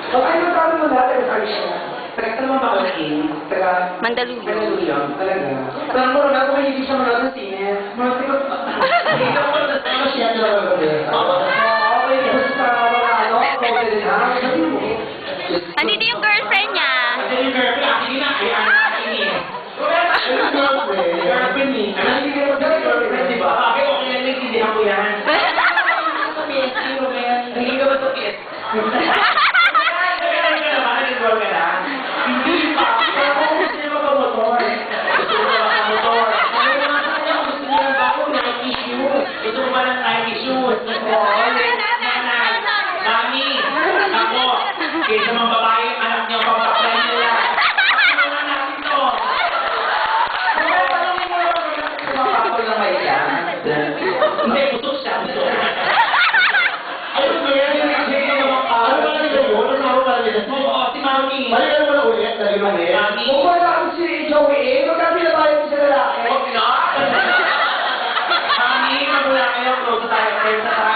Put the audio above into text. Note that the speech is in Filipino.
Okay, magkano mo dati sa siya? Taga naman ba kasi? Taga... Mandaluyong. Mandaluyong, talaga. Parang mo na kung hindi siya manood ng sine. Mga sikat... Hindi ka mo na siya talaga gabi. Okay, basta mga ano, okay din ha? Sabi mo. Nandito yung girlfriend niya. Kasi yung girlfriend, actually na, ay akin eh. Girlfriend ni. Hindi ka mag-girlfriend, di ba? Bakit okay na nagsisindihan ko yan? Hindi ka ba sa PS? Hindi pa. Pero gusto niya magpamotor. Gusto ko na makamotor. Sabi ko nga sa kanya, gusto niya ng bago, Nike shoes. Gusto ko ba ng Nike shoes? Nanay, mami, ako, kaysa mga babae, anak niyo, pampaklay nila. Ano na natin to? Pero tanongin mo lang kung kumapapal na may ka. Hindi, busog siya, busog. Ano ba yan? Ano ba nila yun? Ano ba nila? Oo, si Mami. Mali ka naman ulit, lagi mo ulit. Mami. Kung wala ako si Joey, magkano na tayo sa lalaki? Okay na. Mami, magmula kayo, close tayo, friends na tayo.